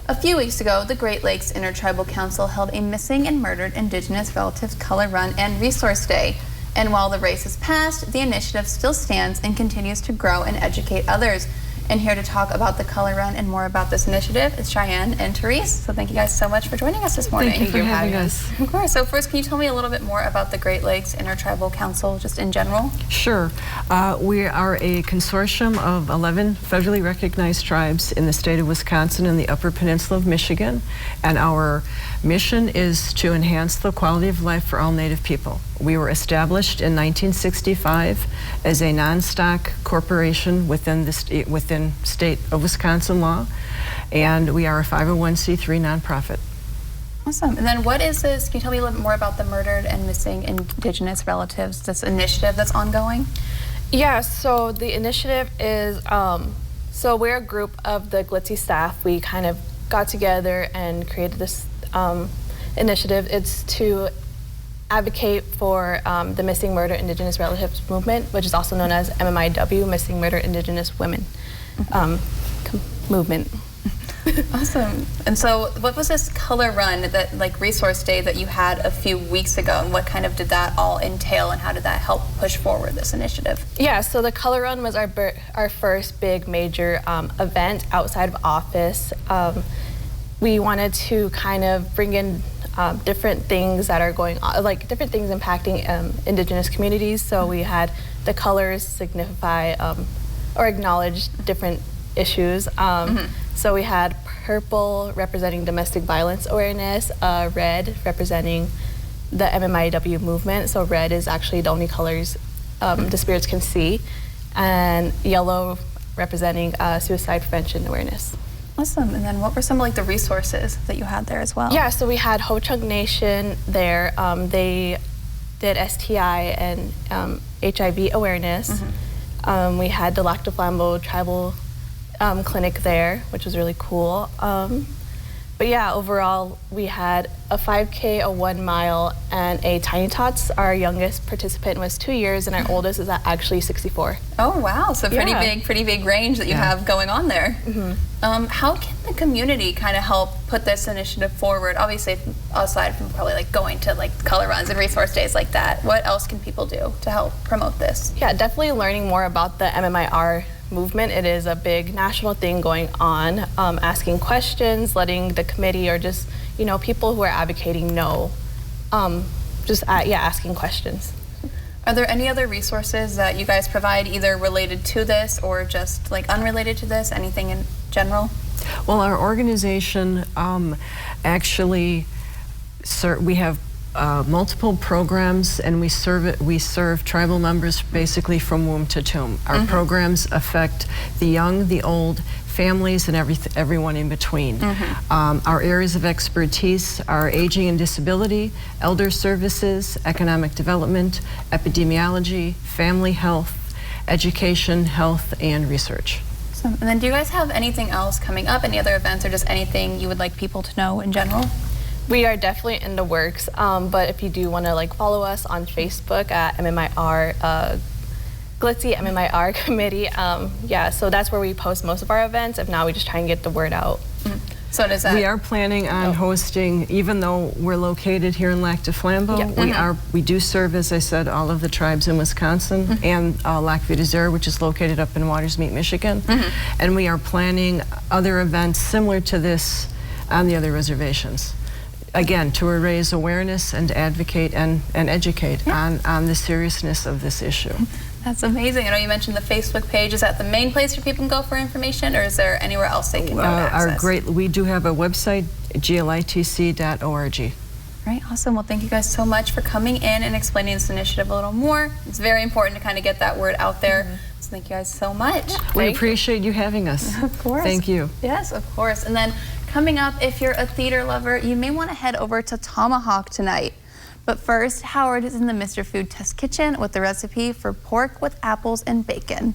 A few weeks ago, the Great Lakes Intertribal Council held a Missing and Murdered Indigenous Relatives Color Run and Resource Day. And while the race has passed, the initiative still stands and continues to grow and educate others. And here to talk about the Color Run and more about this initiative is Cheyenne and Therese. So thank you guys so much for joining us this morning. Thank you for having us. Of course. So first, can you tell me a little bit more about the Great Lakes Intertribal Council, just in general? Sure. We are a consortium of 11 federally recognized tribes in the state of Wisconsin and the Upper Peninsula of Michigan. And our mission is to enhance the quality of life for all Native people. We were established in 1965 as a non-stock corporation within the state of Wisconsin law, and we are a 501c3 nonprofit. Awesome. And then what is this? Can you tell me a little bit more about the Murdered and Missing Indigenous Relatives, this initiative that's ongoing? Yeah, so the initiative is, so we're a group of the Glitzy staff. We kind of got together and created this initiative. It's to advocate for the Missing Murdered Indigenous Relatives movement, which is also known as MMIW, Missing Murdered Indigenous Women movement. Awesome. And so what was this color run, that resource day that you had a few weeks ago, and what kind of did that all entail, and how did that help push forward this initiative? Yeah, so the color run was our first big major event outside of office. We wanted to kind of bring in different things that are going on, like different things impacting Indigenous communities. So we had the colors signify or acknowledge different issues. So we had purple representing domestic violence awareness, red representing the MMIW movement. So red is actually the only colors the spirits can see, and yellow representing suicide prevention awareness. Awesome. And then what were some of the resources that you had there as well? Yeah, so we had Ho Chunk Nation there. They did STI and HIV awareness. We had the Lac du Flambeau Tribal Clinic there, which was really cool. But yeah, overall, we had a 5K, a 1 mile, and a Tiny Tots. Our youngest participant was 2 years, and our oldest is actually 64. Oh wow! So pretty big range that you have going on there. How can the community kind of help put this initiative forward? Obviously, aside from probably going to color runs and resource days like that, what else can people do to help promote this? Yeah, definitely learning more about the MMIR movement. It is a big national thing going on. Asking questions, letting the committee or just people who are advocating know. Asking questions. Are there any other resources that you guys provide, either related to this or just unrelated to this? Anything in general? Well, our organization actually we have multiple programs, and we serve tribal members basically from womb to tomb. Our programs affect the young, the old, families, and everyone in between. Our areas of expertise are aging and disability, elder services, economic development, epidemiology, family health, education, health, and research. Awesome. And then do you guys have anything else coming up, any other events, or just anything you would like people to know in general? We are definitely in the works, but if you do want to follow us on Facebook at MMIR, Glitzy MMIR Committee, so that's where we post most of our events. If not, we just try and get the word out. So does that? We are planning on hosting, even though we're located here in Lac du Flambeau, we do serve, as I said, all of the tribes in Wisconsin and Lac Vieux des Iles, which is located up in Watersmeet, Michigan. And we are planning other events similar to this on the other reservations. Again, to raise awareness and advocate and educate on the seriousness of this issue. That's amazing. I know you mentioned the Facebook page. Is that the main place where people can go for information, or is there anywhere else they can go to access? We do have a website, glitc.org. Right, awesome. Well, thank you guys so much for coming in and explaining this initiative a little more. It's very important to kind of get that word out there. So thank you guys so much. We appreciate you having us. Of course. Thank you. Yes, of course. And then coming up, if you're a theater lover, you may want to head over to Tomahawk tonight. But first, Howard is in the Mr. Food Test Kitchen with the recipe for pork with apples and bacon.